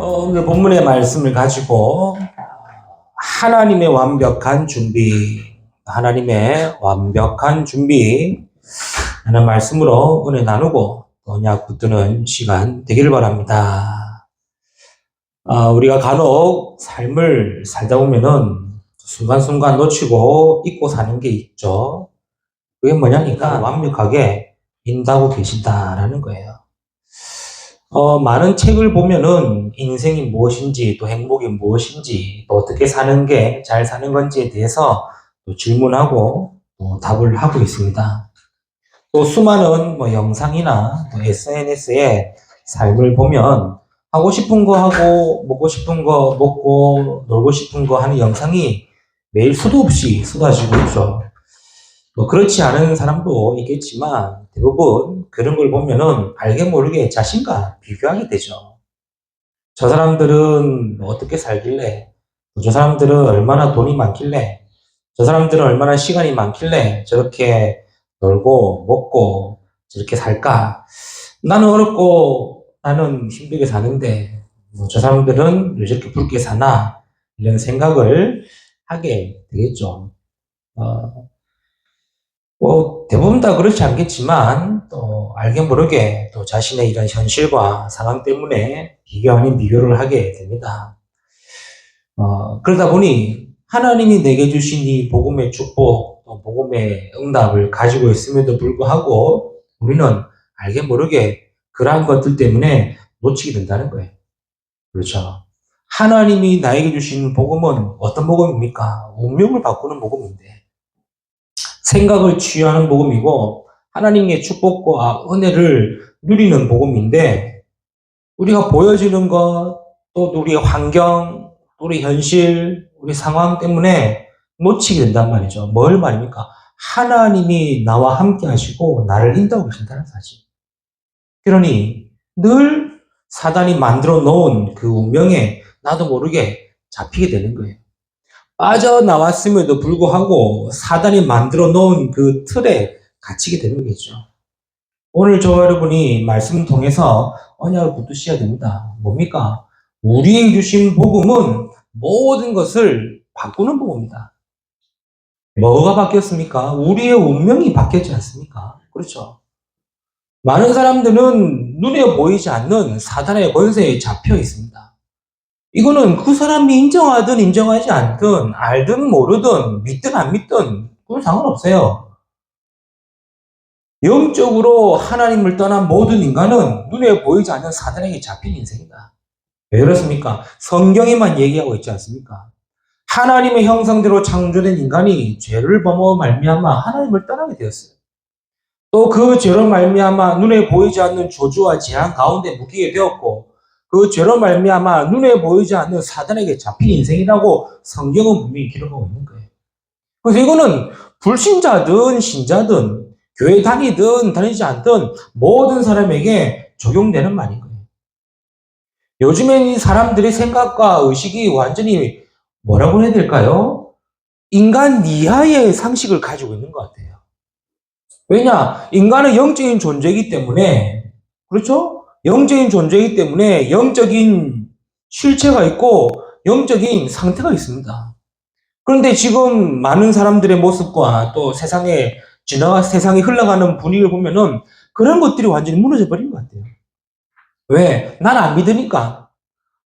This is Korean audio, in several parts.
오늘 본문의 말씀을 가지고 하나님의 완벽한 준비, 하나님의 완벽한 준비 하는 말씀으로 은혜 나누고 언약 붙드는 시간 되기를 바랍니다. 우리가 간혹 삶을 살다 보면은 순간순간 놓치고 잊고 사는 게 있죠. 그게 뭐냐니까 완벽하게 인다고 계신다라는 거예요. 많은 책을 보면은 인생이 무엇인지, 또 행복이 무엇인지, 또 어떻게 사는 게 잘 사는 건지에 대해서 또 질문하고 또 답을 하고 있습니다. 또 수많은 영상이나 또 SNS에 삶을 보면 하고 싶은 거 하고, 먹고 싶은 거 먹고, 놀고 싶은 거 하는 영상이 매일 수도 없이 쏟아지고 있죠. 그렇지 않은 사람도 있겠지만 대부분 그런 걸 보면은 알게 모르게 자신과 비교하게 되죠. 저 사람들은 어떻게 살길래, 저 사람들은 얼마나 돈이 많길래, 저 사람들은 얼마나 시간이 많길래 저렇게 놀고 먹고 저렇게 살까? 나는 어렵고 나는 힘들게 사는데 저 사람들은 왜 저렇게 붉게 사나? 이런 생각을 하게 되겠죠. 대부분 다 그렇지 않겠지만, 또, 알게 모르게 또 자신의 이런 현실과 상황 때문에 비교 아닌 비교를 하게 됩니다. 그러다 보니, 하나님이 내게 주신 이 복음의 축복, 또 복음의 응답을 가지고 있음에도 불구하고, 우리는 알게 모르게 그러한 것들 때문에 놓치게 된다는 거예요. 그렇죠. 하나님이 나에게 주신 복음은 어떤 복음입니까? 운명을 바꾸는 복음인데, 생각을 치유하는 복음이고 하나님의 축복과 은혜를 누리는 복음인데 우리가 보여지는 것, 또 우리의 환경, 우리 현실, 우리 상황 때문에 놓치게 된단 말이죠. 뭘 말입니까? 하나님이 나와 함께 하시고 나를 인도하고 계신다는 사실. 그러니 늘 사단이 만들어 놓은 그 운명에 나도 모르게 잡히게 되는 거예요. 빠져나왔음에도 불구하고 사단이 만들어 놓은 그 틀에 갇히게 되는 거겠죠. 오늘 저와 여러분이 말씀 통해서 언약을 붙드셔야 됩니다. 뭡니까? 우리에게 주신 복음은 모든 것을 바꾸는 복음입니다. 뭐가 바뀌었습니까? 우리의 운명이 바뀌었지 않습니까? 그렇죠. 많은 사람들은 눈에 보이지 않는 사단의 권세에 잡혀 있습니다. 이거는 그 사람이 인정하든 인정하지 않든 알든 모르든 믿든 안 믿든 그건 상관없어요. 영적으로 하나님을 떠난 모든 인간은 눈에 보이지 않는 사단에게 잡힌 인생이다. 왜 그렇습니까? 성경에만 얘기하고 있지 않습니까? 하나님의 형상대로 창조된 인간이 죄를 범하고 말미암아 하나님을 떠나게 되었어요. 또 그 죄로 말미암아 눈에 보이지 않는 저주와 재앙 가운데 묶이게 되었고 그 죄로 말미암아 눈에 보이지 않는 사단에게 잡힌 인생이라고 성경은 분명히 기록하고 있는 거예요. 그래서 이거는 불신자든 신자든 교회 다니든 다니지 않든 모든 사람에게 적용되는 말인 거예요. 요즘엔 이 사람들의 생각과 의식이 완전히 뭐라고 해야 될까요? 인간 이하의 상식을 가지고 있는 것 같아요. 왜냐? 인간은 영적인 존재이기 때문에, 그렇죠? 영적인 존재이기 때문에 영적인 실체가 있고 영적인 상태가 있습니다. 그런데 지금 많은 사람들의 모습과 또 세상이 흘러가는 분위기를 보면은 그런 것들이 완전히 무너져 버린 것 같아요. 왜? 나는 안 믿으니까.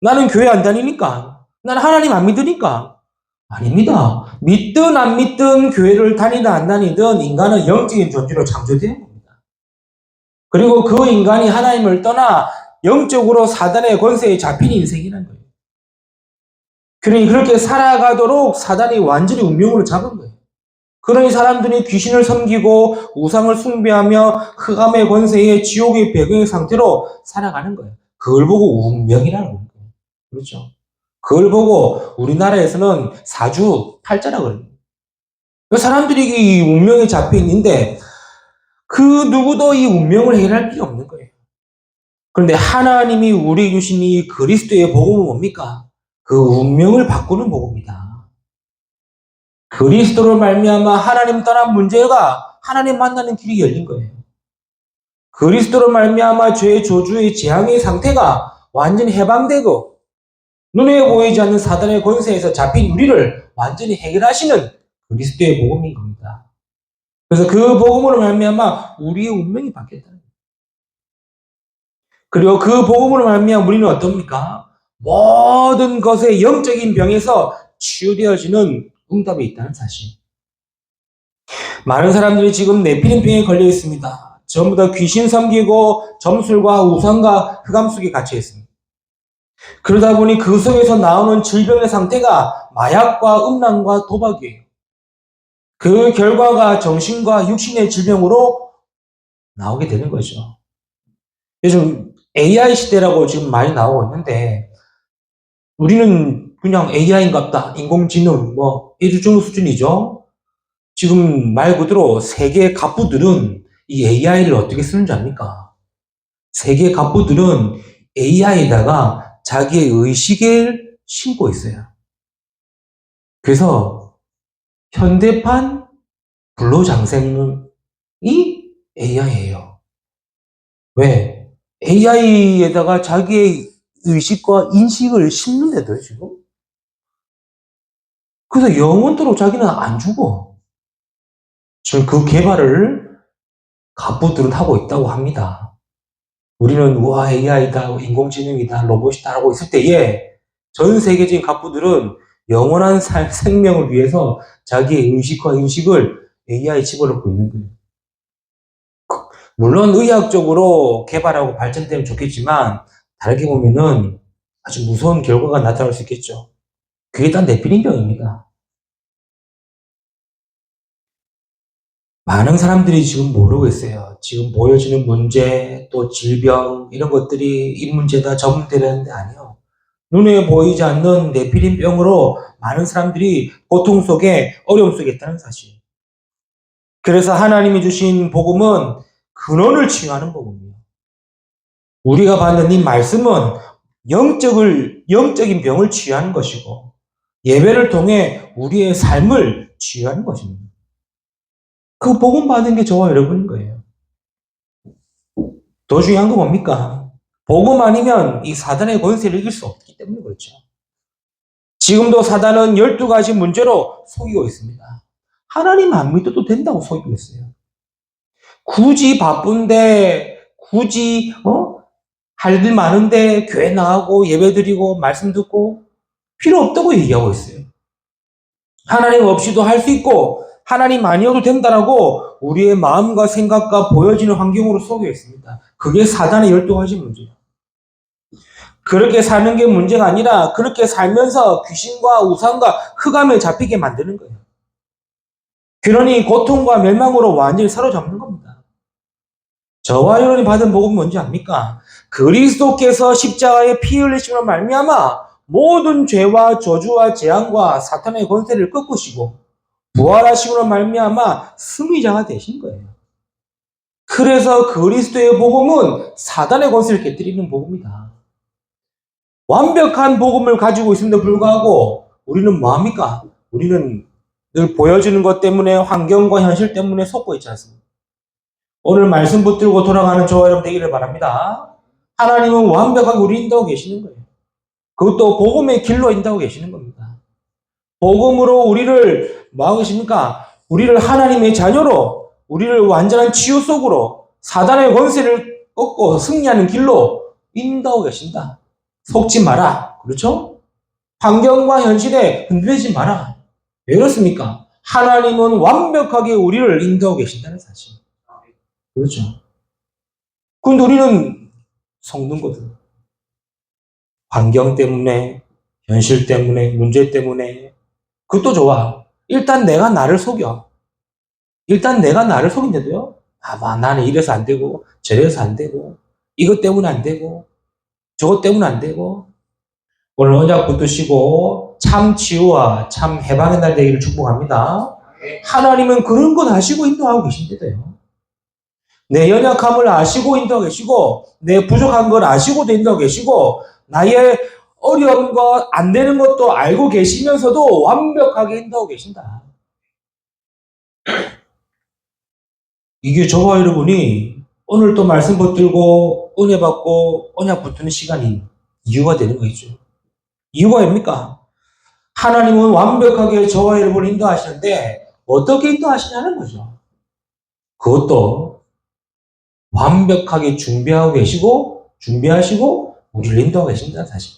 나는 교회 안 다니니까. 나는 하나님 안 믿으니까. 아닙니다. 믿든 안 믿든 교회를 다니든 안 다니든 인간은 영적인 존재로 창조된 겁니다. 그리고 그 인간이 하나님을 떠나 영적으로 사단의 권세에 잡힌 인생이라는 거예요. 그러니 그렇게 살아가도록 사단이 완전히 운명으로 잡은 거예요. 그러니 사람들이 귀신을 섬기고 우상을 숭배하며 흑암의 권세에 지옥의 배경의 상태로 살아가는 거예요. 그걸 보고 운명이라는 거예요. 그렇죠? 그걸 보고 우리나라에서는 사주팔자라고 그래요. 사람들이 이 운명에 잡혀 있는데 그 누구도 이 운명을 해결할 필요 없는 거예요. 그런데 하나님이 우리에게 주신 이 그리스도의 복음은 뭡니까? 그 운명을 바꾸는 복음이다. 그리스도로 말미암아 하나님 떠난 문제가 하나님 만나는 길이 열린 거예요. 그리스도로 말미암아 죄의 저주의 재앙의 상태가 완전히 해방되고 눈에 보이지 않는 사단의 권세에서 잡힌 우리를 완전히 해결하시는 그리스도의 복음인 겁니다. 그래서 그 복음으로 말미암아 우리의 운명이 바뀌었다는 거예요. 그리고 그 복음으로 말미암아 우리는 어떻습니까? 모든 것의 영적인 병에서 치유되어지는 응답이 있다는 사실. 많은 사람들이 지금 네피림병에 걸려 있습니다. 전부 다 귀신 섬기고 점술과 우상과 흑암 속에 갇혀 있습니다. 그러다 보니 그 속에서 나오는 질병의 상태가 마약과 음란과 도박이에요. 그 결과가 정신과 육신의 질병으로 나오게 되는 거죠. 요즘 AI 시대라고 지금 많이 나오고 있는데 우리는 그냥 AI인갑다, 인공지능 이런 수준이죠. 지금 말 그대로 세계 갑부들은 이 AI를 어떻게 쓰는지 압니까? 세계 갑부들은 AI에다가 자기의 의식을 심고 있어요. 그래서 현대판 불로장생이 AI예요. 왜? AI에다가 자기의 의식과 인식을 심는데도요, 지금? 그래서 영원토록 자기는 안 죽어. 지금 그 개발을 갑부들은 하고 있다고 합니다. 우리는 우와 AI다, 인공지능이다, 로봇이다 하고 있을 때에 전 세계적인 갑부들은 영원한 생명을 위해서 자기의 의식과 인식을 AI에 집어넣고 있는 거예요. 물론 의학적으로 개발하고 발전되면 좋겠지만 다르게 보면은 아주 무서운 결과가 나타날 수 있겠죠. 그게 다 뇌피림병입니다. 많은 사람들이 지금 모르고 있어요. 지금 보여지는 문제, 또 질병, 이런 것들이 이 문제다, 저 문제라는데 아니요. 눈에 보이지 않는 뇌피림병으로 많은 사람들이 고통 속에, 어려움 속에 있다는 사실. 그래서 하나님이 주신 복음은 근원을 치유하는 복음이에요. 우리가 받는 이 말씀은 영적인 병을 치유하는 것이고, 예배를 통해 우리의 삶을 치유하는 것입니다. 그 복음 받은 게 저와 여러분인 거예요. 더 중요한 건 뭡니까? 복음 아니면 이 사단의 권세를 이길 수 없기 때문에 그렇죠. 지금도 사단은 12가지 문제로 속이고 있습니다. 하나님 안 믿어도 된다고 속이고 있어요. 굳이 바쁜데, 굳이, 할 일 많은데, 교회 나가고, 예배 드리고, 말씀 듣고, 필요 없다고 얘기하고 있어요. 하나님 없이도 할 수 있고, 하나님 아니어도 된다라고 우리의 마음과 생각과 보여지는 환경으로 속여 있습니다. 그게 사단의 12가지 문제예요. 그렇게 사는 게 문제가 아니라 그렇게 살면서 귀신과 우상과 흑암에 잡히게 만드는 거예요. 그러니 고통과 멸망으로 완전히 사로잡는 겁니다. 저와 여러분이 받은 복음은 뭔지 압니까? 그리스도께서 십자가에 피 흘리심으로 말미암아 모든 죄와 저주와 재앙과 사탄의 권세를 꺾으시고 부활하심으로 말미암아 승리자가 되신 거예요. 그래서 그리스도의 복음은 사단의 권세를 깨뜨리는 복음이다. 완벽한 복음을 가지고 있음에도 불구하고 우리는 뭐합니까? 우리는 늘 보여주는 것 때문에 환경과 현실 때문에 속고 있지 않습니까? 오늘 말씀 붙들고 돌아가는 저와 여러분 되기를 바랍니다. 하나님은 완벽하게 우리 인도하고 계시는 거예요. 그것도 복음의 길로 인도하고 계시는 겁니다. 복음으로 우리를 뭐하고 계십니까? 우리를 하나님의 자녀로, 우리를 완전한 치유 속으로 사단의 권세를 꺾고 승리하는 길로 인도하고 계신다. 속지 마라. 그렇죠? 환경과 현실에 흔들리지 마라. 왜 그렇습니까? 하나님은 완벽하게 우리를 인도하고 계신다는 사실. 그렇죠? 근데 우리는 속는 거든. 환경 때문에, 현실 때문에, 문제 때문에. 그것도 좋아. 일단 내가 나를 속여. 일단 내가 나를 속인데도요. 나는 이래서 안 되고, 저래서 안 되고, 이것 때문에 안 되고, 저것 때문에 안 되고. 오늘 언약 붙드시고 참 치유와 참 해방의 날 되기를 축복합니다. 하나님은 그런 건 아시고 인도하고 계신데도요. 내 연약함을 아시고 인도하고 계시고 내 부족한 걸 아시고도 인도하고 계시고 나의 어려운 것, 안 되는 것도 알고 계시면서도 완벽하게 인도하고 계신다. 이게 저와 여러분이 오늘 또 말씀 붙들고 은혜 받고 언약 붙드는 시간이 이유가 되는 거죠. 이유가 뭡니까? 하나님은 완벽하게 저와 여러분을 인도하시는데 어떻게 인도하시냐는 거죠. 그것도 완벽하게 준비하시고 우리를 인도하고 계십니다, 사실.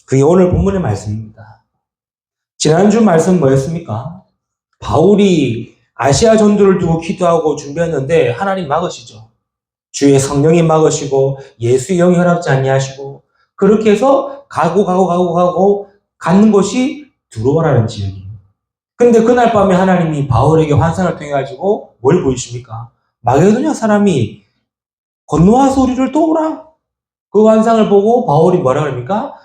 그게 오늘 본문의 말씀입니다. 지난주 말씀 뭐였습니까? 바울이 아시아 전도를 두고 기도하고 준비했는데 하나님 막으시죠. 주의 성령이 막으시고 예수의 영이 허락지 아니하시고 그렇게 해서 가고 가는 곳이 두로아라는 지역이에요. 근데 그날 밤에 하나님이 바울에게 환상을 통해 가지고 뭘 보이십니까? 마게도냐 사람이 건너와서 우리를 도우라. 그 환상을 보고 바울이 뭐라 그럽니까?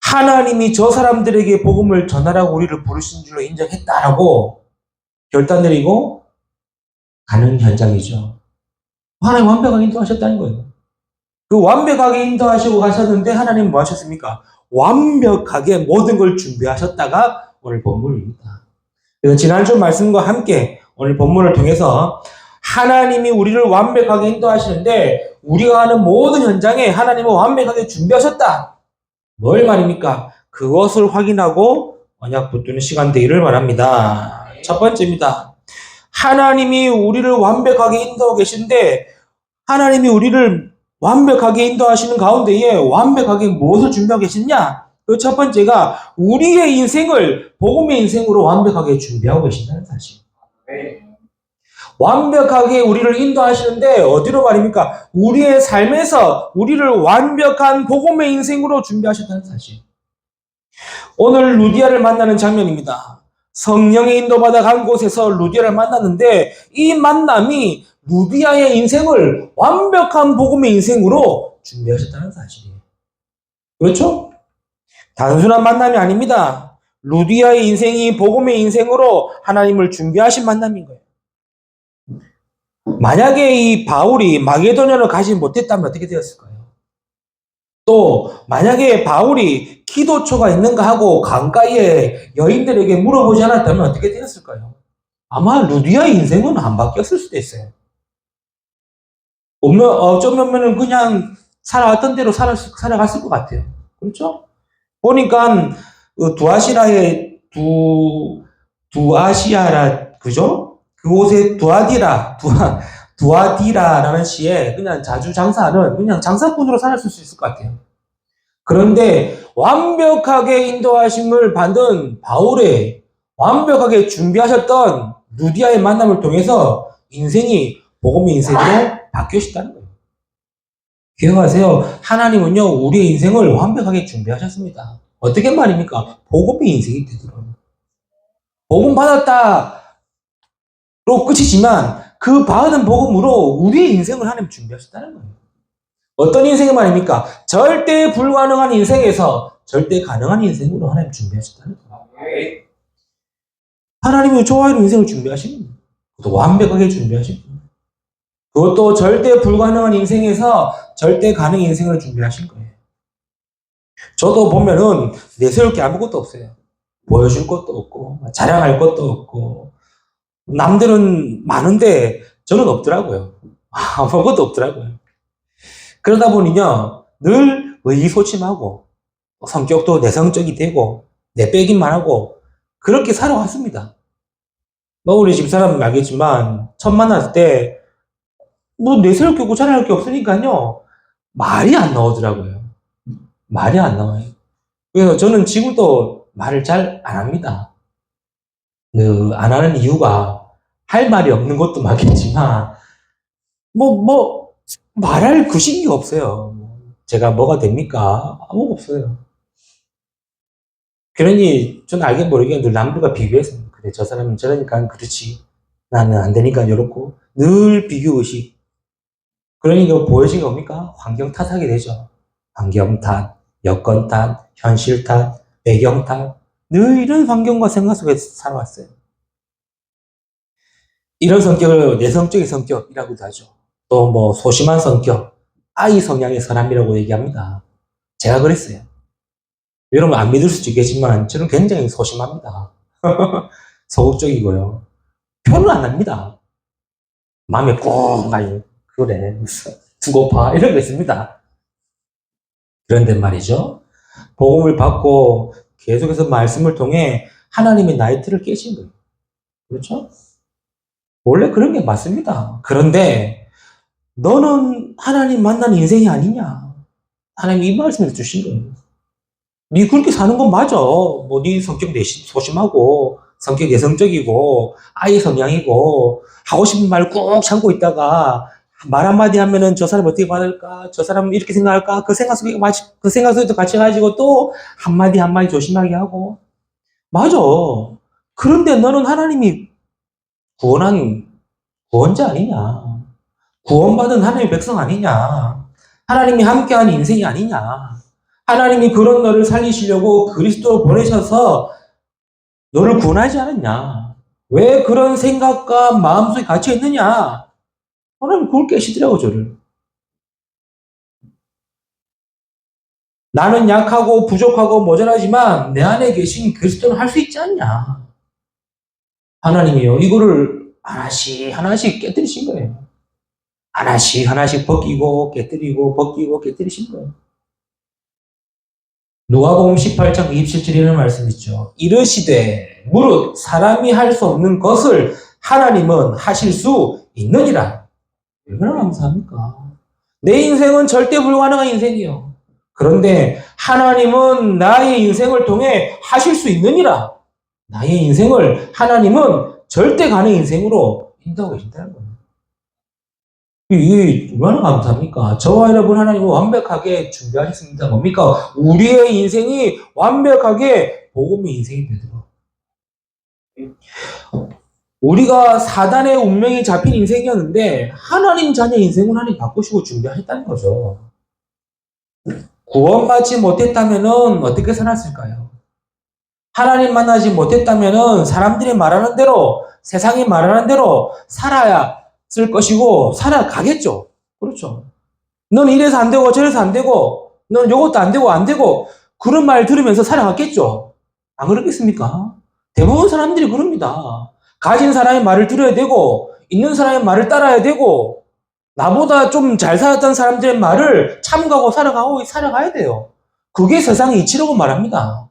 하나님이 저 사람들에게 복음을 전하라고 우리를 부르신 줄로 인정했다라고 결단 내리고 가는 현장이죠. 하나님 완벽하게 인도하셨다는 거예요. 그 완벽하게 인도하시고 가셨는데 하나님 뭐 하셨습니까? 완벽하게 모든 걸 준비하셨다가 오늘 본문입니다. 그래서 지난주 말씀과 함께 오늘 본문을 통해서 하나님이 우리를 완벽하게 인도하시는데 우리가 하는 모든 현장에 하나님은 완벽하게 준비하셨다. 뭘 말입니까? 그것을 확인하고 언약 붙드는 시간 되기를 바랍니다. 첫 번째입니다. 하나님이 우리를 완벽하게 인도하고 계신데 하나님이 우리를 완벽하게 인도하시는 가운데에 완벽하게 무엇을 준비하고 계시냐? 그 첫 번째가 우리의 인생을 복음의 인생으로 완벽하게 준비하고 계신다는 사실. 완벽하게 우리를 인도하시는데 어디로 말입니까? 우리의 삶에서 우리를 완벽한 복음의 인생으로 준비하셨다는 사실. 오늘 루디아를 만나는 장면입니다. 성령의 인도받아 간 곳에서 루디아를 만났는데 이 만남이 루디아의 인생을 완벽한 복음의 인생으로 준비하셨다는 사실이에요. 그렇죠? 단순한 만남이 아닙니다. 루디아의 인생이 복음의 인생으로 하나님을 준비하신 만남인 거예요. 만약에 이 바울이 마게도냐를 가지 못했다면 어떻게 되었을까요? 또 만약에 바울이 기도처가 있는가 하고 강가에 여인들에게 물어보지 않았다면 어떻게 되었을까요? 아마 루디아의 인생은 안 바뀌었을 수도 있어요. 어쩌면은 그냥 살아왔던 대로 살아갔을 것 같아요. 그렇죠? 보니까 두아시아라, 그죠? 그곳에 두아디라라는 시에 그냥 자주 장사하는 그냥 장사꾼으로 살았을 수 있을 것 같아요. 그런데 완벽하게 인도하심을 받은 바울의 완벽하게 준비하셨던 루디아의 만남을 통해서 인생이 복음의 인생으로 바뀌었다는 거예요. 기억하세요. 하나님은요, 우리의 인생을 완벽하게 준비하셨습니다. 어떻게 말입니까? 복음의 인생이 되도록. 복음 받았다로 끝이지만 그 받은 복음으로 우리의 인생을 하나님 준비하셨다는 거예요. 어떤 인생이 말입니까? 절대 불가능한 인생에서 절대 가능한 인생으로 하나님 준비하셨다는 거예요. 하나님이 좋아하는 인생을 준비하시는 거예요. 그것도 완벽하게 준비하시는 거예요. 그것도 절대 불가능한 인생에서 절대 가능 인생을 준비하신 거예요. 저도 보면은 내세울 게 아무것도 없어요. 보여줄 것도 없고 자랑할 것도 없고 남들은 많은데 저는 없더라고요. 아무것도 없더라고요. 그러다 보니요 늘 의기소침하고 성격도 내성적이 되고 내빼기만 하고 그렇게 살아왔습니다. 뭐 우리 집사람은 알겠지만 처음 만났을 때 뭐 내세울 게 없고 자랑할 게 없으니까요 말이 안 나오더라고요. 말이 안 나와요. 그래서 저는 지금도 말을 잘 안 합니다. 안 하는 이유가 할 말이 없는 것도 맞겠지만 말할 구식이 없어요. 제가 뭐가 됩니까? 아무것도 없어요. 그러니 저는 알게 모르게 늘 남들과 비교해서 그래 저 사람은 저러니까 그렇지 나는 안 되니까 이렇고 늘 비교의식. 그러니까 보여진 게 뭡니까? 환경 탓하게 되죠. 환경 탓, 여건 탓, 현실 탓, 배경 탓. 늘 이런 환경과 생각 속에서 살아왔어요. 이런 성격을 내성적인 성격이라고도 하죠. 또 뭐 소심한 성격, 아이 성향의 사람이라고 얘기합니다. 제가 그랬어요. 여러분 안 믿을 수도 있겠지만 저는 굉장히 소심합니다. 소극적이고요. 표현을 안 합니다. 마음에 꼭 많이 그래 두고 봐 이런 거 있습니다. 그런데 말이죠. 복음을 받고 계속해서 말씀을 통해 하나님의 나이트를 깨신 거예요. 그렇죠? 원래 그런 게 맞습니다. 그런데 너는 하나님 만난 인생이 아니냐? 하나님이 이 말씀을 주신 거예요. 네 그렇게 사는 건 맞아. 뭐 네 성격 소심하고 성격 내성적이고 아이 성향이고 하고 싶은 말 꾹 참고 있다가 말 한마디 하면은 저 사람 어떻게 받을까? 저 사람 이렇게 생각할까? 그 생각 속에도 같이 가지고 또 한마디 한마디 조심하게 하고 맞아. 그런데 너는 하나님이 구원한 구원자 아니냐? 구원받은 하나님의 백성 아니냐? 하나님이 함께하는 인생이 아니냐? 하나님이 그런 너를 살리시려고 그리스도를 보내셔서 너를 구원하지 않았냐? 왜 그런 생각과 마음속에 갇혀 있느냐? 하나님 그걸 깨시더라고, 저를. 나는 약하고 부족하고 모자라지만 내 안에 계신 그리스도는 할 수 있지 않냐? 하나님이요. 이거를 하나씩 하나씩 깨뜨리신 거예요. 하나씩 하나씩 벗기고 깨뜨리고 벗기고 깨뜨리신 거예요. 누가복음 18장 27절에 이런 말씀 있죠. 이르시되 무릇 사람이 할 수 없는 것을 하나님은 하실 수 있느니라. 얼마나 감사합니까? 내 인생은 절대 불가능한 인생이요. 그런데 하나님은 나의 인생을 통해 하실 수 있느니라. 나의 인생을 하나님은 절대 가능 인생으로 인도하고 계신다는 거예요. 이게 얼마나 감사합니까? 저와 여러분 하나님은 완벽하게 준비하셨습니다. 뭡니까? 우리의 인생이 완벽하게 복음의 인생이 되도록. 우리가 사단의 운명이 잡힌 인생이었는데 하나님 자녀 인생을 하나님 바꾸시고 준비하셨다는 거죠. 구원받지 못했다면 어떻게 살았을까요? 하나님 만나지 못했다면 사람들이 말하는 대로 세상이 말하는 대로 살아야 쓸 것이고 살아가겠죠. 그렇죠. 넌 이래서 안 되고 저래서 안 되고 넌 요것도 안 되고 안 되고 그런 말 들으면서 살아갔겠죠. 안 그렇겠습니까? 대부분 사람들이 그럽니다. 가진 사람의 말을 들어야 되고 있는 사람의 말을 따라야 되고 나보다 좀 잘 살았던 사람들의 말을 참고하고 살아가야 돼요. 그게 세상의 이치라고 말합니다.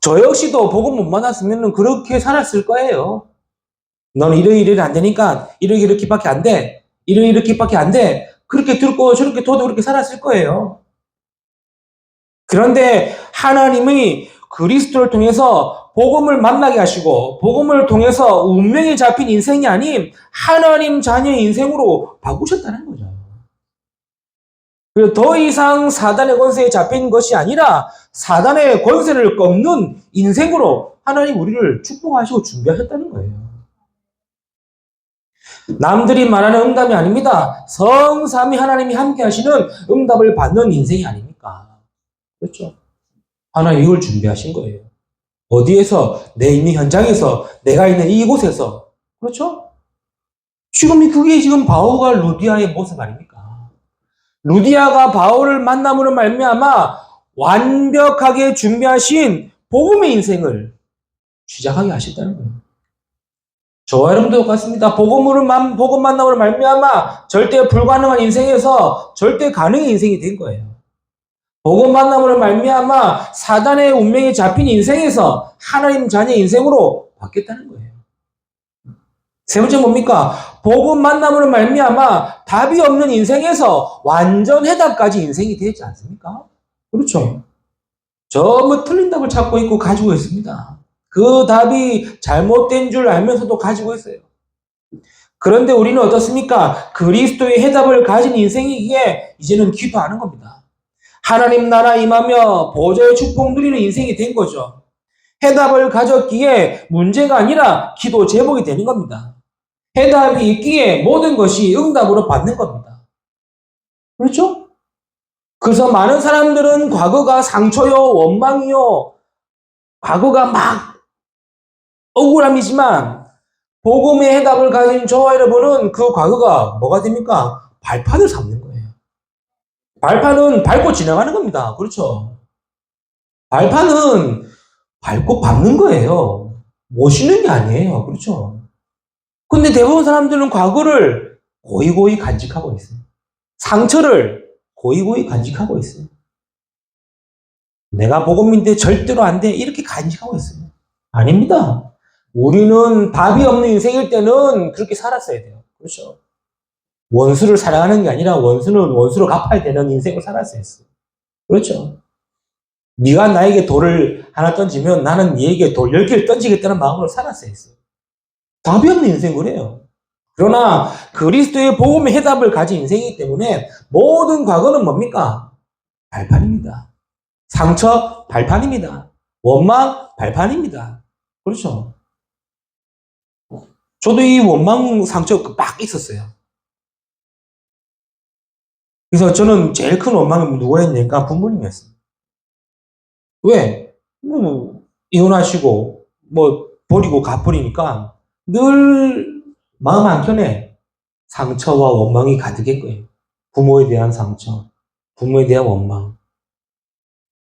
저 역시도 복음 못 만났으면 그렇게 살았을 거예요. 넌 이래 안 되니까 이렇게밖에 안 돼. 이렇게밖에 안 돼. 그렇게 듣고 저렇게 둬도 그렇게 살았을 거예요. 그런데 하나님이 그리스도를 통해서 복음을 만나게 하시고 복음을 통해서 운명이 잡힌 인생이 아닌 하나님 자녀의 인생으로 바꾸셨다는 거죠. 그리고 더 이상 사단의 권세에 잡힌 것이 아니라 사단의 권세를 꺾는 인생으로 하나님 우리를 축복하시고 준비하셨다는 거예요. 남들이 말하는 응답이 아닙니다. 성삼위 하나님이 함께 하시는 응답을 받는 인생이 아닙니까? 그렇죠? 하나님 이걸 준비하신 거예요. 어디에서? 내 있는 현장에서, 내가 있는 이곳에서. 그렇죠? 그게 지금 바울과 루디아의 모습 아닙니까? 루디아가 바울을 만남으로 말미암아 완벽하게 준비하신 복음의 인생을 시작하게 하셨다는 거예요. 저와 여러분도 똑같습니다. 복음 만남으로 말미암아 절대 불가능한 인생에서 절대 가능한 인생이 된 거예요. 복음 만남으로 말미암아 사단의 운명에 잡힌 인생에서 하나님 자녀 인생으로 바뀌었다는 거예요. 세 번째 뭡니까? 복음 만남으로 말미암아 답이 없는 인생에서 완전 해답까지 인생이 되지 않습니까? 그렇죠. 전부 틀린 답을 찾고 있고 가지고 있습니다. 그 답이 잘못된 줄 알면서도 가지고 있어요. 그런데 우리는 어떻습니까? 그리스도의 해답을 가진 인생이기에 이제는 기도하는 겁니다. 하나님 나라 임하며 보좌의 축복 누리는 인생이 된 거죠. 해답을 가졌기에 문제가 아니라 기도 제목이 되는 겁니다. 해답이 있기에 모든 것이 응답으로 받는 겁니다. 그렇죠? 그래서 많은 사람들은 과거가 상처요, 원망이요, 과거가 막 억울함이지만 복음의 해답을 가진 저와 여러분은 그 과거가 뭐가 됩니까? 발판을 삼는 거예요. 발판은 밟고 지나가는 겁니다. 그렇죠? 발판은 밟고 밟는 거예요. 못 쉬는 게 아니에요. 그렇죠? 근데 대부분 사람들은 과거를 고이고이 간직하고 있어요. 상처를 고이고이 간직하고 있어요. 내가 복음인데 절대로 안 돼. 이렇게 간직하고 있어요. 아닙니다. 우리는 답이 없는 인생일 때는 그렇게 살았어야 돼요. 그렇죠. 원수를 사랑하는 게 아니라 원수는 원수로 갚아야 되는 인생을 살았어야 했어요. 그렇죠. 네가 나에게 돌을 하나 던지면 나는 네에게 돌 10개를 던지겠다는 마음으로 살았어야 했어요. 답이 없는 인생 그래요. 그러나 그리스도의 복음의 해답을 가진 인생이기 때문에 모든 과거는 뭡니까? 발판입니다. 상처 발판입니다. 원망 발판입니다. 그렇죠. 저도 이 원망 상처 막 있었어요. 그래서 저는 제일 큰 원망이 누구였냐니까 부모님이었어요. 왜? 이혼하시고 버리고 가버리니까 늘 마음 한켠에 상처와 원망이 가득한 거예요. 부모에 대한 상처, 부모에 대한 원망.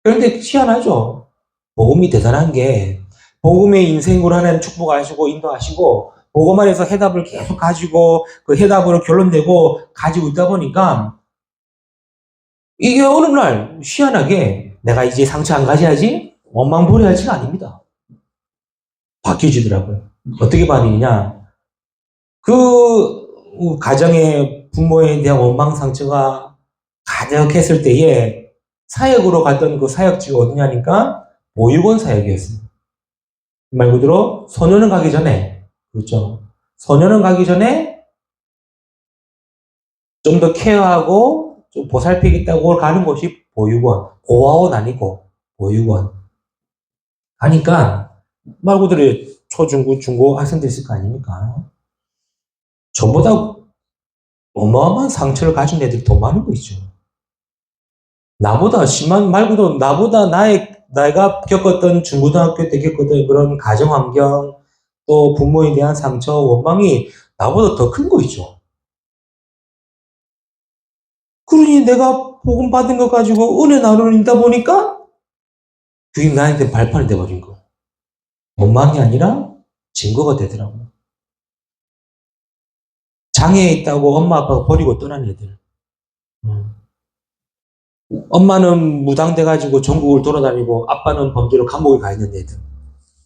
그런데 희한하죠. 복음이 대단한 게 복음의 인생으로 하나님 축복하시고 인도하시고 복음 안에서 해답을 계속 가지고 그 해답으로 결론 내고 가지고 있다 보니까 이게 어느 날 희한하게 내가 이제 상처 안 가져야지 원망 버려야지가 아닙니다. 바뀌어지더라고요. 어떻게 바뀌느냐? 그 가정의 부모에 대한 원망 상처가 가득했을 때에 사역으로 갔던 그 사역지가 어디냐니까 보육원 사역이었어요. 말 그대로 소년원 가기 전에 그렇죠. 소년원 가기 전에 좀 더 케어하고 좀 보살피겠다고 가는 곳이 보육원. 고아원 아니고 보육원. 가니까 말 그대로 초중고 중고 학생들 있을 거 아닙니까? 저보다 어마어마한 상처를 가진 애들이 더 많은 거 있죠. 나보다 심한 말 그대로 나보다 내가 겪었던 중고등학교 때 겪었던 그런 가정 환경 또 부모에 대한 상처 원망이 나보다 더 큰 거 있죠. 그러니 내가 복음 받은 거 가지고 은혜 나누다 보니까 그게 나한테 발판이 돼버린 거. 원망이 아니라 증거가 되더라고. 장애에 있다고 엄마 아빠가 버리고 떠난 애들. 엄마는 무당돼가지고 전국을 돌아다니고 아빠는 범죄로 감옥에 가 있는 애들.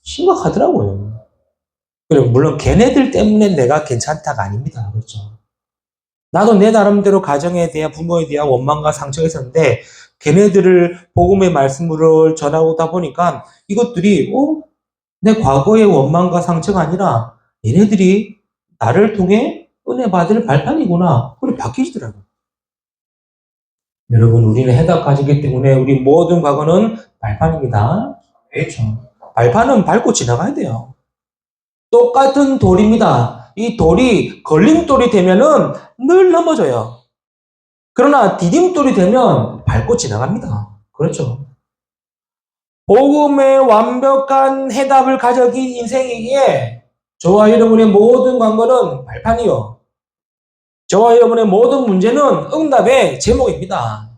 심각하더라고요. 그래, 물론 걔네들 때문에 내가 괜찮다가 아닙니다. 그렇죠. 나도 내 나름대로 가정에 대한 부모에 대한 원망과 상처가 있었는데 걔네들을 복음의 말씀을 전하다 보니까 이것들이 내 과거의 원망과 상처가 아니라 얘네들이 나를 통해 은혜 받을 발판이구나. 그래 바뀌시더라고요. 여러분 우리는 해답 가지기 때문에 우리 모든 과거는 발판입니다. 그렇죠. 발판은 밟고 지나가야 돼요. 똑같은 돌입니다. 이 돌이 걸림돌이 되면은 늘 넘어져요. 그러나 디딤돌이 되면 밟고 지나갑니다. 그렇죠. 복음의 완벽한 해답을 가져긴 인생이기에 저와 여러분의 모든 관건은 발판이요. 저와 여러분의 모든 문제는 응답의 제목입니다.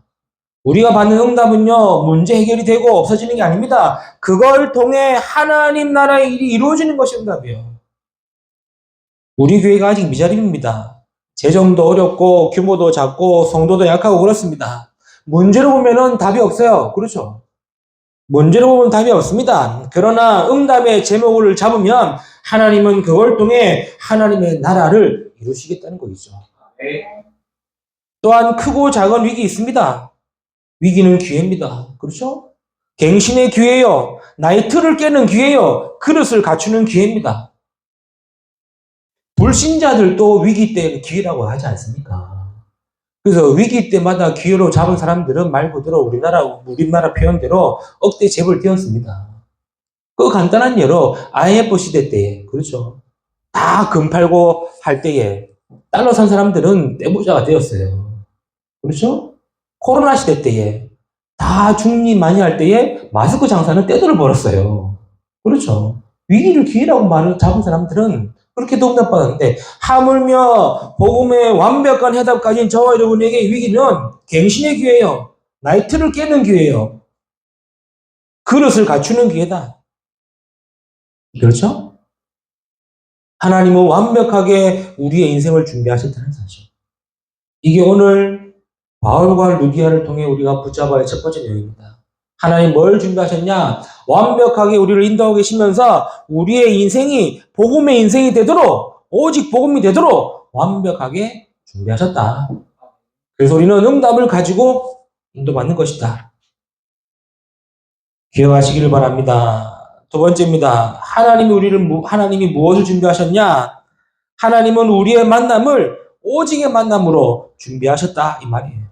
우리가 받는 응답은요, 문제 해결이 되고 없어지는 게 아닙니다. 그걸 통해 하나님 나라의 일이 이루어지는 것이 응답이에요. 우리 교회가 아직 미자립입니다. 재정도 어렵고 규모도 작고 성도도 약하고 그렇습니다. 문제로 보면은 답이 없어요. 그렇죠? 문제로 보면 답이 없습니다. 그러나 응답의 제목을 잡으면 하나님은 그걸 통해 하나님의 나라를 이루시겠다는 거죠. 또한 크고 작은 위기 있습니다. 위기는 기회입니다. 그렇죠? 갱신의 기회요. 나의 틀을 깨는 기회요. 그릇을 갖추는 기회입니다. 불신자들도 위기 때 기회라고 하지 않습니까? 그래서 위기 때마다 기회로 잡은 사람들은 말 그대로 우리나라 표현대로 억대 재벌 되었습니다. 그 간단한 예로 IMF 시대 때에, 그렇죠. 다 금 팔고 할 때에 달러 산 사람들은 떼부자가 되었어요. 그렇죠? 코로나 시대 때에 다 중립 많이 할 때에 마스크 장사는 떼돈을 벌었어요. 그렇죠. 위기를 기회라고 말을 잡은 사람들은 그렇게 도움받았는데 하물며 복음의 완벽한 해답 가진 저와 여러분에게 위기는 갱신의 기회예요. 나의 틀을 깨는 기회예요. 그릇을 갖추는 기회다. 그렇죠? 하나님은 완벽하게 우리의 인생을 준비하셨다는 사실. 이게 오늘 바울과 루디아를 통해 우리가 붙잡아야 할 첫 번째 내용입니다. 하나님 뭘 준비하셨냐? 완벽하게 우리를 인도하고 계시면서 우리의 인생이 복음의 인생이 되도록, 오직 복음이 되도록 완벽하게 준비하셨다. 그래서 우리는 응답을 가지고 인도받는 것이다. 기억하시기를 바랍니다. 두 번째입니다. 하나님이 무엇을 준비하셨냐? 하나님은 우리의 만남을 오직의 만남으로 준비하셨다. 이 말이에요.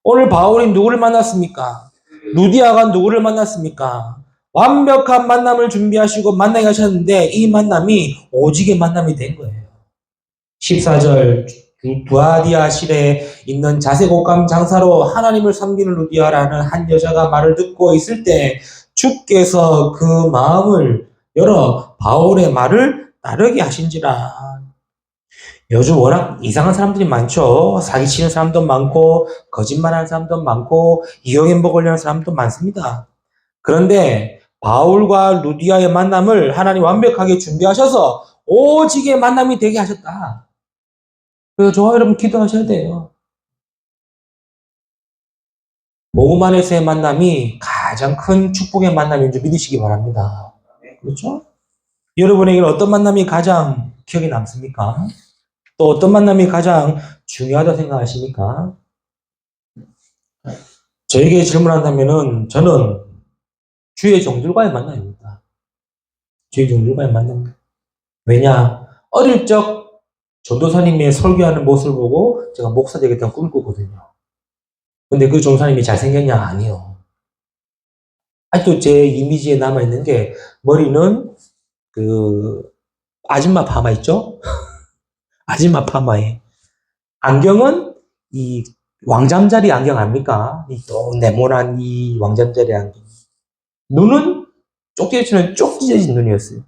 오늘 바울이 누구를 만났습니까? 루디아가 누구를 만났습니까? 완벽한 만남을 준비하시고 만나게 하셨는데 이 만남이 오직의 만남이 된 거예요. 14절 두아디아 실에 있는 자색옷감 장사로 하나님을 섬기는 루디아라는 한 여자가 말을 듣고 있을 때 주께서 그 마음을 열어 바울의 말을 따르게 하신지라. 요즘 워낙 이상한 사람들이 많죠. 사기치는 사람도 많고 거짓말하는 사람도 많고 이용해 먹으려는 사람도 많습니다. 그런데 바울과 루디아의 만남을 하나님 완벽하게 준비하셔서 오직의 만남이 되게 하셨다. 그래서 저와 여러분 기도하셔야 돼요. 복음 안에서의 만남이 가장 큰 축복의 만남인 줄 믿으시기 바랍니다. 그렇죠? 여러분에게는 어떤 만남이 가장 기억에 남습니까? 또 어떤 만남이 가장 중요하다고 생각하십니까? 저에게 질문한다면은 저는 주의 종들과의 만남입니다. 주의 종들과의 만남. 왜냐? 어릴 적 전도사님의 설교하는 모습을 보고 제가 목사 되겠다는 꿈을 꿨거든요. 근데 그 전도사님이 잘생겼냐? 아니요. 아직도 제 이미지에 남아있는 게 머리는 그 아줌마 파마 있죠? 아줌마 파마에 안경은 이 왕잠자리 안경 아닙니까? 이 또 네모난 이 왕잠자리 안경. 눈은 쪽지치는 쪽지져진 눈이었어요.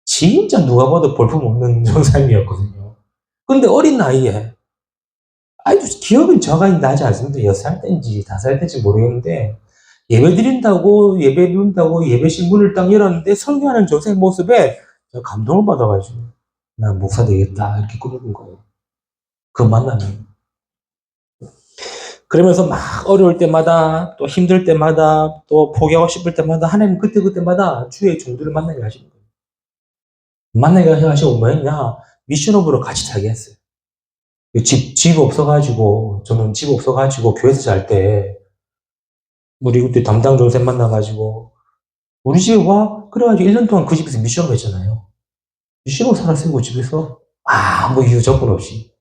진짜 누가 봐도 볼품없는 전사님이었거든요. 근데 어린 나이에 아주 기억은 정확히 나지 않습니다. 6살 때인지 5살 때인지 모르겠는데 예배 드린다고 예배 드린다고 예배 신문을 딱 열었는데 설교하는 전사의 모습에 제가 감동을 받아가지고 난 목사 되겠다 이렇게 꾸며본 거예요. 그 만남이. 그러면서 막 어려울 때마다 또 힘들 때마다 또 포기하고 싶을 때마다 하나님 그때마다 주의 종들을 만나게 하시는 거예요. 만나게 하시고 뭐였냐? 미션업으로 같이 자게 했어요. 집 없어가지고 저는 집 없어가지고 교회에서 잘 때 우리 그때 담당 전생 만나가지고 우리 집에 와? 그래가지고 1년 동안 그 집에서 미션업 했잖아요. 미션업 살았어요 그 집에서. 아무 이유 조건 없이.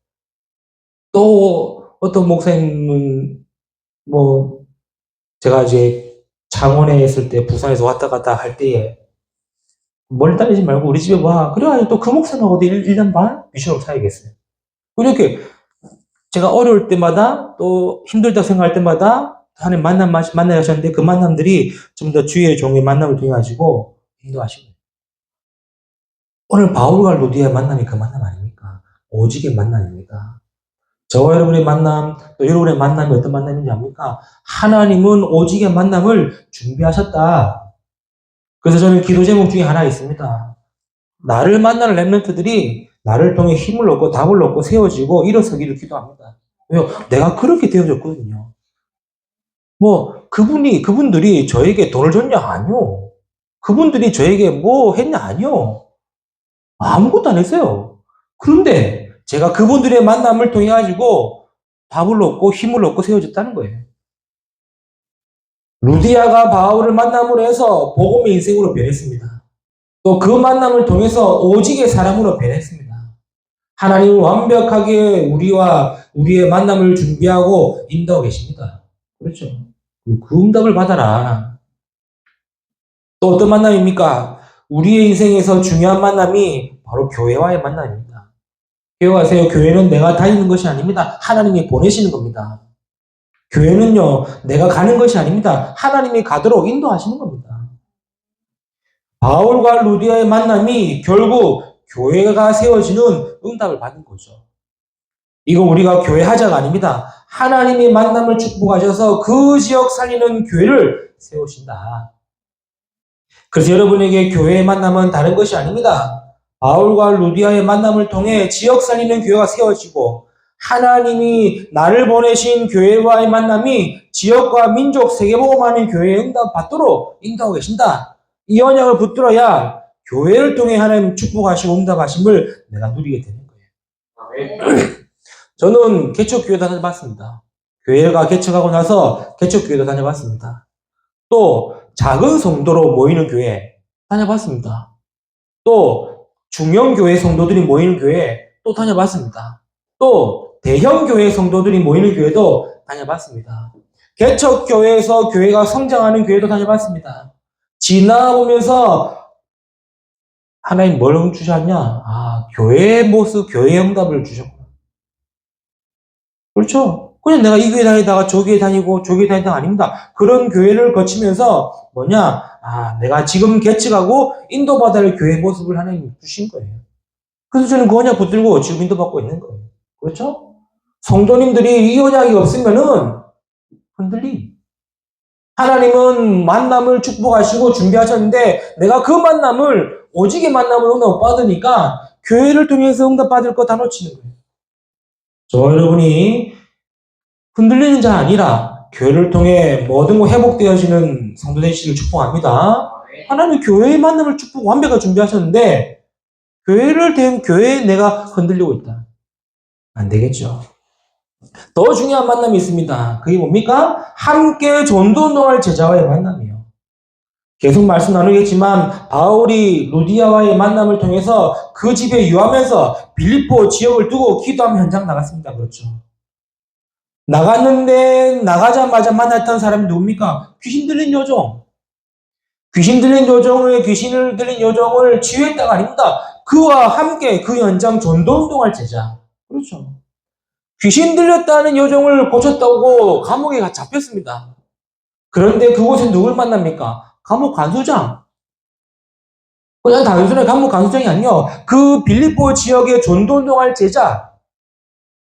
또 어떤 목사님은 뭐 제가 이제 창원에 있을 때 부산에서 왔다 갔다 할 때에 멀리 다니지 말고 우리 집에 와. 그래가지고 또 그 목사님하고도 1년 반 미션업 사야겠어요. 이렇게 제가 어려울 때마다 또 힘들다고 생각할 때마다 하나님 만나게 하셨는데 그 만남들이 좀 더 주의 종의 만남을 통해 가지고 인도하시고 오늘 바울과 루디아의 만남이 그 만남 아닙니까? 오직의 만남입니다. 저와 여러분의 만남, 또 여러분의 만남이 어떤 만남인지 압니까? 하나님은 오직의 만남을 준비하셨다. 그래서 저는 기도 제목 중에 하나 있습니다. 나를 만나는 렘넌트들이 나를 통해 힘을 얻고 답을 얻고 세워지고 일어서기를 기도합니다. 왜요? 내가 그렇게 되어졌거든요. 그분들이 저에게 돈을 줬냐? 아니요. 그분들이 저에게 뭐 했냐? 아니요. 아무것도 안 했어요. 그런데 제가 그분들의 만남을 통해 가지고 답을 얻고 힘을 얻고 세워졌다는 거예요. 루디아가 바울을 만남으로 해서 복음의 인생으로 변했습니다. 또 그 만남을 통해서 오직의 사람으로 변했습니다. 하나님은 완벽하게 우리와 우리의 만남을 준비하고 인도하고 계십니다. 그렇죠. 그 응답을 받아라. 또 어떤 만남입니까? 우리의 인생에서 중요한 만남이 바로 교회와의 만남입니다. 기억하세요. 교회는 내가 다니는 것이 아닙니다. 하나님이 보내시는 겁니다. 교회는요, 내가 가는 것이 아닙니다. 하나님이 가도록 인도하시는 겁니다. 바울과 루디아의 만남이 결국 교회가 세워지는 응답을 받은 거죠. 이거 우리가 교회 하자가 아닙니다. 하나님이 만남을 축복하셔서 그 지역 살리는 교회를 세우신다. 그래서 여러분에게 교회의 만남은 다른 것이 아닙니다. 바울과 루디아의 만남을 통해 지역 살리는 교회가 세워지고 하나님이 나를 보내신 교회와의 만남이 지역과 민족, 세계복음하는 교회에 응답받도록 인도하고 계신다. 이 언약을 붙들어야 교회를 통해 하나님 축복하시고 응답하심을 내가 누리게 되는 거예요. 저는 개척교회 다녀봤습니다. 교회가 개척하고 나서 개척교회도 다녀봤습니다. 또 작은 성도로 모이는 교회 다녀봤습니다. 또 중형교회 성도들이 모이는 교회 또 다녀봤습니다. 또 대형교회 성도들이 모이는 교회도 다녀봤습니다. 개척교회에서 교회가 성장하는 교회도 다녀봤습니다. 지나보면서 하나님 뭘 주셨냐? 아, 교회의 모습, 교회의 응답을 주셨구나. 그렇죠? 그냥 내가 이 교회 다니다가 저 교회 다니고 저 교회 다니다가 아닙니다. 그런 교회를 거치면서 뭐냐? 아, 내가 지금 개척하고 인도받아야 할 교회의 모습을 하나님 주신 거예요. 그래서 저는 그 언약 붙들고 지금 인도받고 있는 거예요. 그렇죠? 성도님들이 이 언약이 없으면은 흔들림. 하나님은 만남을 축복하시고 준비하셨는데 내가 그 만남을 오직의 만남을 응답 받으니까 교회를 통해서 응답 받을 거 다 놓치는 거예요. 저 여러분이 흔들리는 자 아니라 교회를 통해 모든 거 회복되어지는 성도 되시기를 축복합니다. 하나님 교회의 만남을 축복 완벽하게 준비하셨는데 교회에 내가 흔들리고 있다. 안 되겠죠. 더 중요한 만남이 있습니다. 그게 뭡니까? 함께 전도운동할 제자와의 만남이에요. 계속 말씀 나누겠지만 바울이 루디아와의 만남을 통해서 그 집에 유하면서 빌립보 지역을 두고 기도하며 현장 나갔습니다. 그렇죠. 나갔는데 나가자마자 만났던 사람이 누굽니까? 귀신 들린 요정. 귀신을 들린 요정을 치유했다가 아닙니다. 그와 함께 그 현장 전도운동할 제자. 그렇죠. 귀신 들렸다는 요정을 고쳤다고 감옥에 잡혔습니다. 그런데 그곳에 누굴 만납니까? 감옥 간수장. 그냥 단순히 감옥 간수장이 아니요. 그 빌립보 지역의 전도운동할 제자.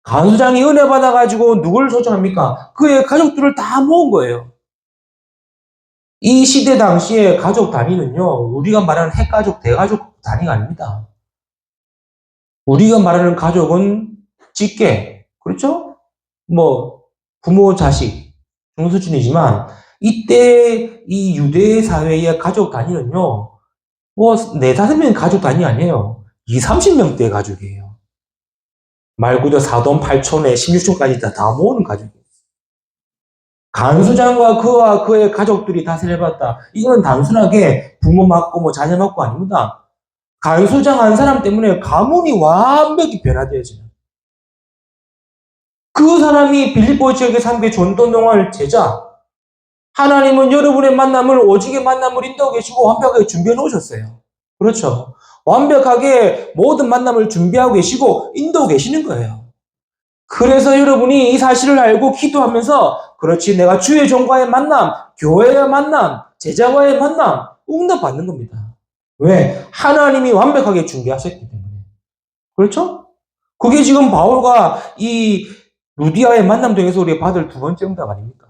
간수장이 은혜 받아가지고 누굴 초청합니까? 그의 가족들을 다 모은 거예요. 이 시대 당시에 가족 단위는요, 우리가 말하는 핵가족, 대가족 단위가 아닙니다. 우리가 말하는 가족은 직계, 그렇죠? 뭐, 부모, 자식, 중수준이지만, 이때 이 유대 사회의 가족 단위는요, 뭐, 4-5명 가족 단위 아니에요. 20-30명대 가족이에요. 말 그대로 4돈 8촌에 16촌까지 다 모으는 가족이에요. 간수장과 그와 그의 가족들이 다 세례받았다. 이거는 단순하게 부모 맞고 뭐 자녀 맞고 아닙니다. 간수장 한 사람 때문에 가문이 완벽히 변화되어지는. 그 사람이 빌립보 지역의 삶의 전도운동할 제자. 하나님은 여러분의 만남을 오직의 만남을 인도하고 계시고 완벽하게 준비해 놓으셨어요. 그렇죠. 완벽하게 모든 만남을 준비하고 계시고 인도하고 계시는 거예요. 그래서 여러분이 이 사실을 알고 기도하면서 그렇지 내가 주의 종과의 만남, 교회의 만남, 제자와의 만남 응답받는 겁니다. 왜? 하나님이 완벽하게 준비하셨기 때문에. 그렇죠? 그게 지금 바울과 이 루디아의 만남 통해서 우리가 받을 두 번째 응답 아닙니까?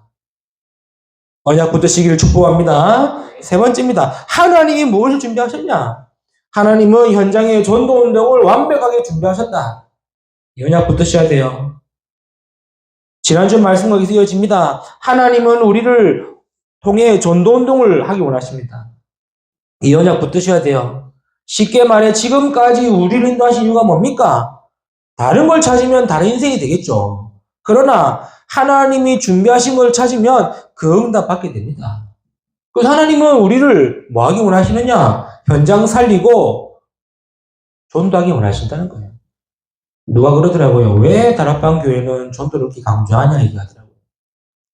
언약 붙으시기를 축복합니다. 세 번째입니다. 하나님이 무엇을 준비하셨냐? 하나님은 현장의 전도운동을 완벽하게 준비하셨다. 이 언약 붙으셔야 돼요. 지난주 말씀과 이어집니다. 하나님은 우리를 통해 전도운동을 하기 원하십니다. 이 언약 붙으셔야 돼요. 쉽게 말해 지금까지 우리를 인도하신 이유가 뭡니까? 다른 걸 찾으면 다른 인생이 되겠죠. 그러나 하나님이 준비하신 걸 찾으면 그 응답 받게 됩니다. 그래서 하나님은 우리를 뭐 하기 원하시느냐? 현장 살리고 전도하기 원하신다는 거예요. 누가 그러더라고요. 왜 다락방 교회는 전도를 그렇게 강조하냐 얘기하더라고요.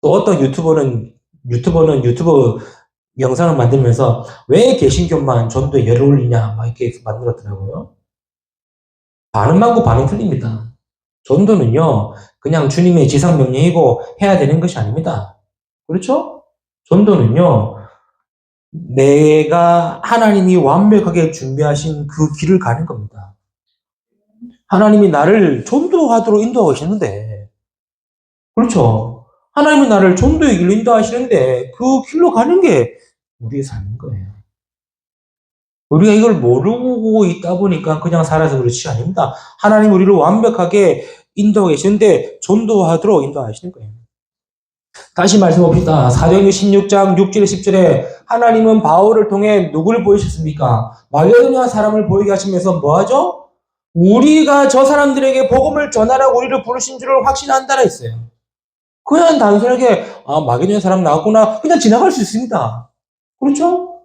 또 어떤 유튜버 영상을 만들면서 왜 개신교만 전도에 열을 올리냐 막 이렇게 만들었더라고요. 반은 맞고 반은 틀립니다. 전도는요, 그냥 주님의 지상명령이고 해야 되는 것이 아닙니다. 그렇죠? 전도는요, 내가 하나님이 완벽하게 준비하신 그 길을 가는 겁니다. 하나님이 나를 전도하도록 인도하고 계시는데, 그렇죠? 하나님이 나를 전도의 길로 인도하시는데, 그 길로 가는 게 우리의 삶인 거예요. 우리가 이걸 모르고 있다 보니까 그냥 살아서 그렇지 아닙니다. 하나님 우리를 완벽하게 인도하고 계시는데 전도하도록 인도하시는 거예요. 다시 말씀합시다. 사도행전 16장 6절에 10절에 하나님은 바울을 통해 누구를 보이셨습니까? 마게도냐 사람을 보이게 하시면서 뭐하죠? 우리가 저 사람들에게 복음을 전하라고 우리를 부르신 줄을 확신한다라 했어요. 그냥 단순하게 마게도냐 사람 나왔구나 그냥 지나갈 수 있습니다. 그렇죠?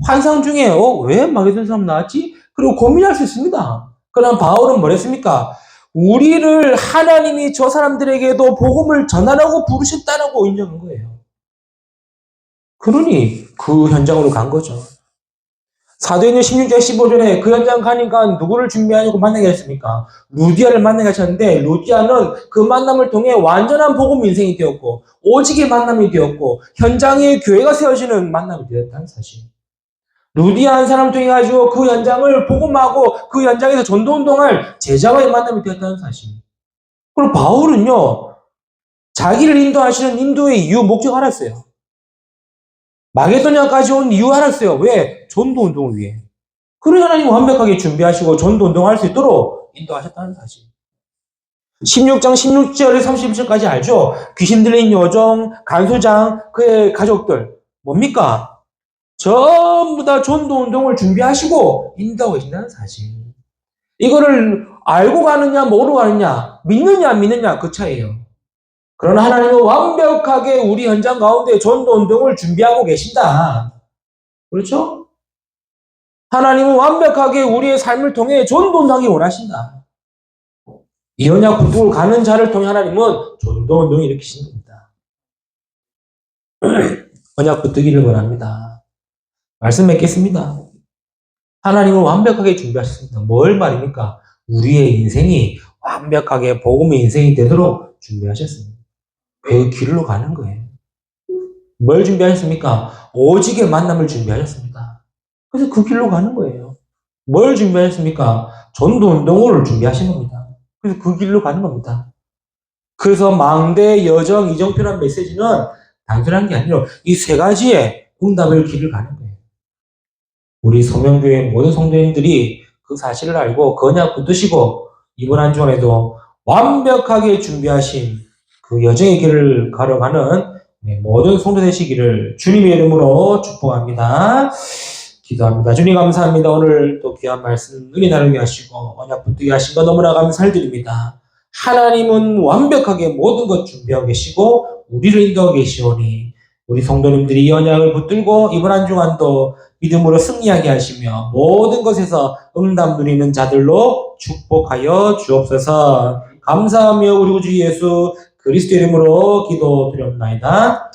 환상 중에 왜 마게도냐 사람 나왔지? 그리고 고민할 수 있습니다. 그러나 바울은 뭐랬습니까? 우리를 하나님이 저 사람들에게도 복음을 전하라고 부르셨다라고 인정한 거예요. 그러니 그 현장으로 간 거죠. 사도행전 16장 15절에 그 현장 가니까 누구를 준비하려고 만나게 했습니까? 루디아를 만나게 하셨는데 루디아는 그 만남을 통해 완전한 복음 인생이 되었고 오직의 만남이 되었고 현장에 교회가 세워지는 만남이 되었다는 사실. 루디아 한 사람 통해 가지고 그 현장을 복음하고 그 현장에서 전도운동할 제자와의 만남이 되었다는 사실. 그리고 바울은요, 자기를 인도하시는 인도의 이유, 목적 알았어요. 마게도냐까지 온 이유 알았어요. 왜? 전도운동을 위해. 그래 하나님 완벽하게 준비하시고 전도운동할 수 있도록 인도하셨다는 사실. 16장 16절 31절까지 알죠? 귀신 들린 여종, 간수장, 그의 가족들. 뭡니까? 전부 다 전도운동을 준비하시고 인도하고 계신다는 사실. 이거를 알고 가느냐, 모르고 가느냐, 믿느냐, 안 믿느냐, 그 차이예요. 그러나 하나님은 완벽하게 우리 현장 가운데 전도운동을 준비하고 계신다. 그렇죠? 하나님은 완벽하게 우리의 삶을 통해 전도운동하기 원하신다. 이 언약 굴뚝을 가는 자를 통해 하나님은 전도운동을 일으키신 겁니다. 언약 굴뚝이를 원합니다. 말씀 맺겠습니다. 하나님은 완벽하게 준비하셨습니다. 뭘 말입니까? 우리의 인생이 완벽하게 복음의 인생이 되도록 준비하셨습니다. 그 길로 가는 거예요. 뭘 준비하셨습니까? 오직의 만남을 준비하셨습니다. 그래서 그 길로 가는 거예요. 뭘 준비하셨습니까? 전도운동을 준비하신 겁니다. 그래서 그 길로 가는 겁니다. 그래서 망대, 여정, 이정표란 메시지는 단순한 게 아니라 이 세 가지의 응답을 길을 가는 거예요. 우리 성명교회 모든 성도님들이 그 사실을 알고 그 언약 붙드시고 이번 한 주간에도 완벽하게 준비하신 그 여정의 길을 걸어가는 모든 성도 되시기를 주님의 이름으로 축복합니다. 기도합니다. 주님 감사합니다. 오늘 또 귀한 말씀 은혜 나누게 하시고 언약 붙들게 하신 것 너무나 감사드립니다. 하나님은 완벽하게 모든 것 준비하고 계시고 우리를 인도하고 계시오니 우리 성도님들이 이 언약을 붙들고 이번 한 주간도 믿음으로 승리하게 하시며 모든 것에서 응답 누리는 자들로 축복하여 주옵소서. 감사하며 우리 주 예수 그리스도 이름으로 기도드렸나이다.